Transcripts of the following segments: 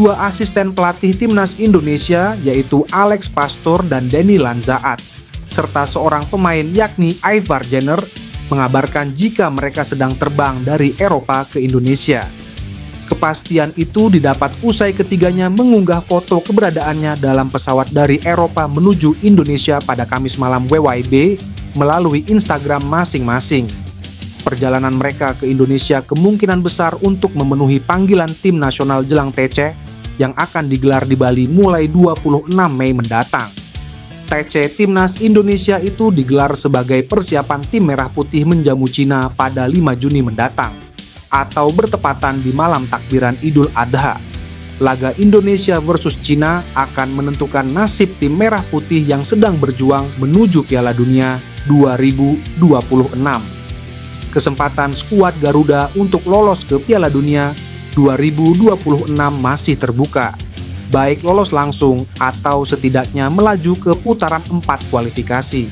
Dua asisten pelatih timnas Indonesia yaitu Alex Pastor dan Denny Lanzaat, serta seorang pemain yakni Ivar Jenner mengabarkan jika mereka sedang terbang dari Eropa ke Indonesia. Kepastian itu didapat usai ketiganya mengunggah foto keberadaannya dalam pesawat dari Eropa menuju Indonesia pada Kamis malam WYB melalui Instagram masing-masing. Perjalanan mereka ke Indonesia kemungkinan besar untuk memenuhi panggilan tim nasional jelang TC yang akan digelar di Bali mulai 26 Mei mendatang. TC Timnas Indonesia itu digelar sebagai persiapan tim merah putih menjamu Cina pada 5 Juni mendatang, atau bertepatan di malam takbiran Idul Adha. Laga Indonesia versus Cina akan menentukan nasib tim merah putih yang sedang berjuang menuju Piala Dunia 2026. Kesempatan skuad Garuda untuk lolos ke Piala Dunia 2026 masih terbuka, baik lolos langsung atau setidaknya melaju ke putaran 4 kualifikasi.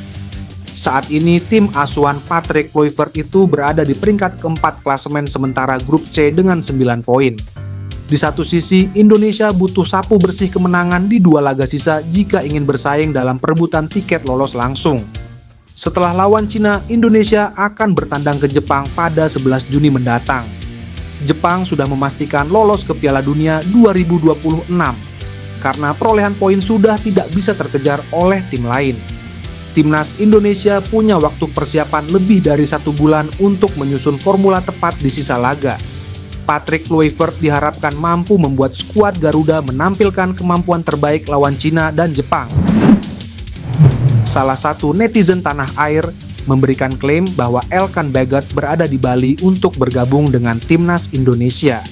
Saat ini tim asuhan Patrick Kluivert itu berada di peringkat keempat klasemen sementara grup C dengan 9 poin. Di satu sisi, Indonesia butuh sapu bersih kemenangan di 2 laga sisa jika ingin bersaing dalam perebutan tiket lolos langsung. Setelah lawan Cina, Indonesia akan bertandang ke Jepang pada 11 Juni mendatang. Jepang sudah memastikan lolos ke Piala Dunia 2026 karena perolehan poin sudah tidak bisa terkejar oleh tim lain. Timnas Indonesia punya waktu persiapan lebih dari 1 bulan untuk menyusun formula tepat di sisa laga. Patrick Kluivert diharapkan mampu membuat skuad Garuda menampilkan kemampuan terbaik lawan Cina dan Jepang. Salah satu netizen tanah air memberikan klaim bahwa Elkan Bagot berada di Bali untuk bergabung dengan Timnas Indonesia.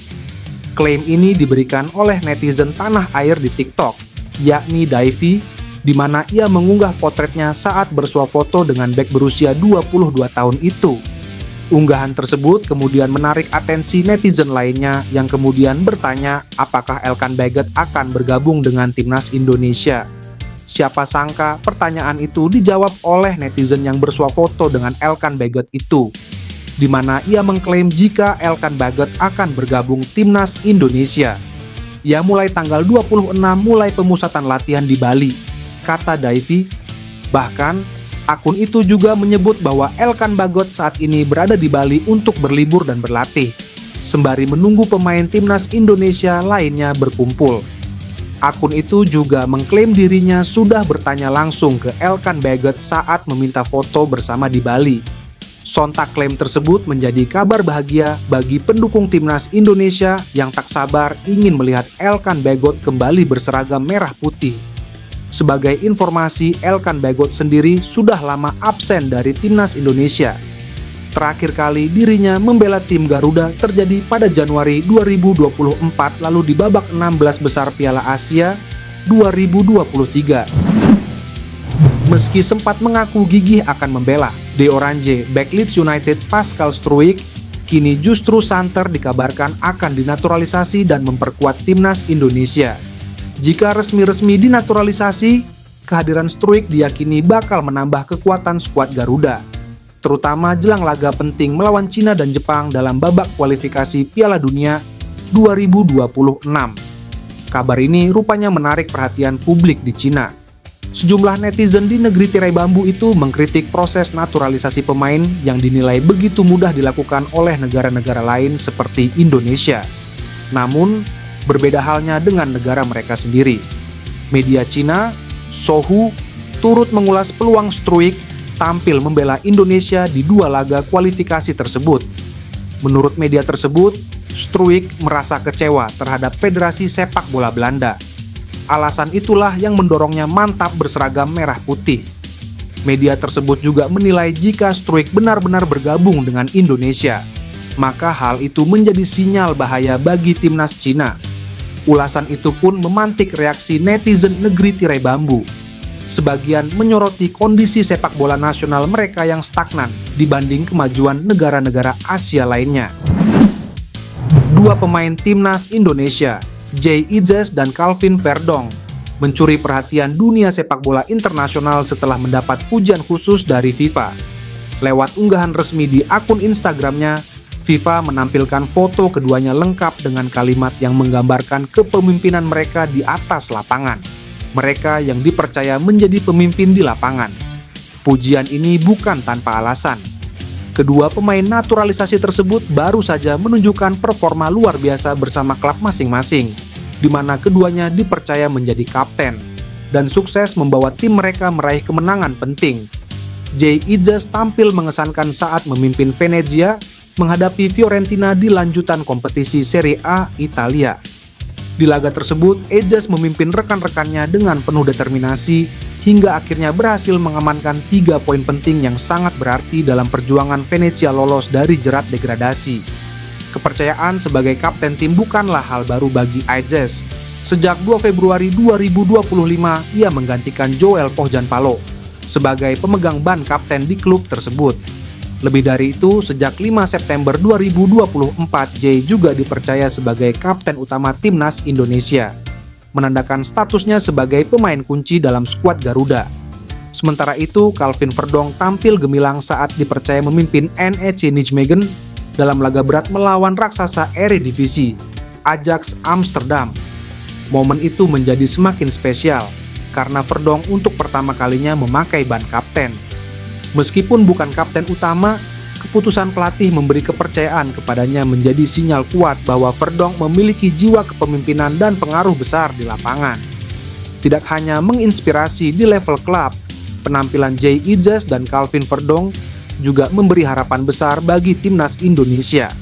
Klaim ini diberikan oleh netizen tanah air di TikTok, yakni Daivi, di mana ia mengunggah potretnya saat bersuah foto dengan bek berusia 22 tahun itu. Unggahan tersebut kemudian menarik atensi netizen lainnya yang kemudian bertanya apakah Elkan Bagot akan bergabung dengan Timnas Indonesia. Siapa sangka pertanyaan itu dijawab oleh netizen yang bersuah foto dengan Elkan Bagot itu, di mana ia mengklaim jika Elkan Bagot akan bergabung Timnas Indonesia. Ya, mulai tanggal 26 mulai pemusatan latihan di Bali, kata Daivi. Bahkan, akun itu juga menyebut bahwa Elkan Bagot saat ini berada di Bali untuk berlibur dan berlatih, sembari menunggu pemain Timnas Indonesia lainnya berkumpul. Akun itu juga mengklaim dirinya sudah bertanya langsung ke Elkan Bagot saat meminta foto bersama di Bali. Sontak klaim tersebut menjadi kabar bahagia bagi pendukung Timnas Indonesia yang tak sabar ingin melihat Elkan Bagot kembali berseragam merah putih. Sebagai informasi, Elkan Bagot sendiri sudah lama absen dari Timnas Indonesia. Terakhir kali dirinya membela tim Garuda terjadi pada Januari 2024 lalu di babak 16 besar Piala Asia 2023. Meski sempat mengaku gigih akan membela De Oranje bek Leeds United Pascal Struijk, kini justru santer dikabarkan akan dinaturalisasi dan memperkuat Timnas Indonesia. Jika resmi-resmi dinaturalisasi, kehadiran Struijk diyakini bakal menambah kekuatan skuad Garuda, terutama jelang laga penting melawan Cina dan Jepang dalam babak kualifikasi Piala Dunia 2026. Kabar ini rupanya menarik perhatian publik di Cina. Sejumlah netizen di negeri tirai bambu itu mengkritik proses naturalisasi pemain yang dinilai begitu mudah dilakukan oleh negara-negara lain seperti Indonesia. Namun, berbeda halnya dengan negara mereka sendiri. Media Cina, Sohu, turut mengulas peluang Struijk tampil membela Indonesia di 2 laga kualifikasi tersebut. Menurut media tersebut, Struijk merasa kecewa terhadap Federasi Sepak Bola Belanda. Alasan itulah yang mendorongnya mantap berseragam merah putih. Media tersebut juga menilai jika Struijk benar-benar bergabung dengan Indonesia, maka hal itu menjadi sinyal bahaya bagi timnas Cina. Ulasan itu pun memantik reaksi netizen negeri tirai bambu. Sebagian menyoroti kondisi sepak bola nasional mereka yang stagnan dibanding kemajuan negara-negara Asia lainnya. 2 pemain timnas Indonesia, Jay Idzes dan Calvin Verdong, mencuri perhatian dunia sepak bola internasional setelah mendapat pujian khusus dari FIFA. Lewat unggahan resmi di akun Instagramnya, FIFA menampilkan foto keduanya lengkap dengan kalimat yang menggambarkan kepemimpinan mereka di atas lapangan. Mereka yang dipercaya menjadi pemimpin di lapangan. Pujian ini bukan tanpa alasan. Kedua pemain naturalisasi tersebut baru saja menunjukkan performa luar biasa bersama klub masing-masing, di mana keduanya dipercaya menjadi kapten dan sukses membawa tim mereka meraih kemenangan penting. Jay Idzas tampil mengesankan saat memimpin Venezia menghadapi Fiorentina di lanjutan kompetisi Serie A Italia. Di laga tersebut, Idzas memimpin rekan-rekannya dengan penuh determinasi hingga akhirnya berhasil mengamankan 3 poin penting yang sangat berarti dalam perjuangan Venezia lolos dari jerat degradasi. Kepercayaan sebagai kapten tim bukanlah hal baru bagi Idzas. Sejak 2 Februari 2025, ia menggantikan Joel Pohjanpalo sebagai pemegang ban kapten di klub tersebut. Lebih dari itu, sejak 5 September 2024, Jay juga dipercaya sebagai kapten utama timnas Indonesia, menandakan statusnya sebagai pemain kunci dalam skuad Garuda. Sementara itu, Calvin Verdonk tampil gemilang saat dipercaya memimpin NEC Nijmegen dalam laga berat melawan raksasa Eredivisie, Ajax Amsterdam. Momen itu menjadi semakin spesial karena Verdonk untuk pertama kalinya memakai ban kapten. Meskipun bukan kapten utama, keputusan pelatih memberi kepercayaan kepadanya menjadi sinyal kuat bahwa Verdonk memiliki jiwa kepemimpinan dan pengaruh besar di lapangan. Tidak hanya menginspirasi di level klub, penampilan Jay Idzas dan Calvin Verdonk juga memberi harapan besar bagi timnas Indonesia.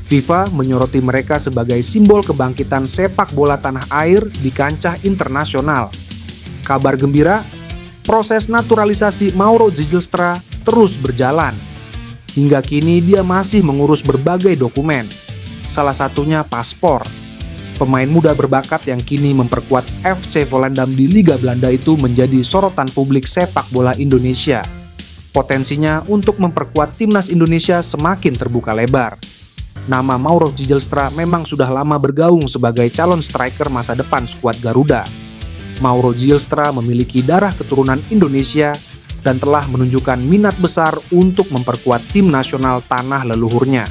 FIFA menyoroti mereka sebagai simbol kebangkitan sepak bola tanah air di kancah internasional. Kabar gembira, proses naturalisasi Mauro Zijlstra terus berjalan. Hingga kini dia masih mengurus berbagai dokumen, salah satunya paspor. Pemain muda berbakat yang kini memperkuat FC Volendam di Liga Belanda itu menjadi sorotan publik sepak bola Indonesia. Potensinya untuk memperkuat timnas Indonesia semakin terbuka lebar. Nama Mauro Zijlstra memang sudah lama bergaung sebagai calon striker masa depan skuad Garuda. Mauro Zijlstra memiliki darah keturunan Indonesia dan telah menunjukkan minat besar untuk memperkuat tim nasional tanah leluhurnya.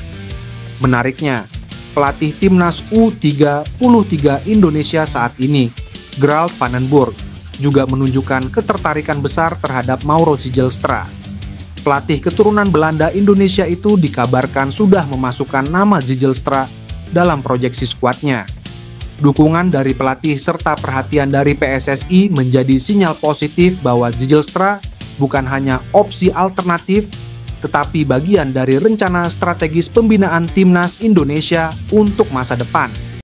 Menariknya, pelatih timnas U33 Indonesia saat ini, Gerald van den Burg, juga menunjukkan ketertarikan besar terhadap Mauro Zijlstra. Pelatih keturunan Belanda Indonesia itu dikabarkan sudah memasukkan nama Zijlstra dalam proyeksi skuadnya. Dukungan dari pelatih serta perhatian dari PSSI menjadi sinyal positif bahwa Zijlstra bukan hanya opsi alternatif, tetapi bagian dari rencana strategis pembinaan timnas Indonesia untuk masa depan.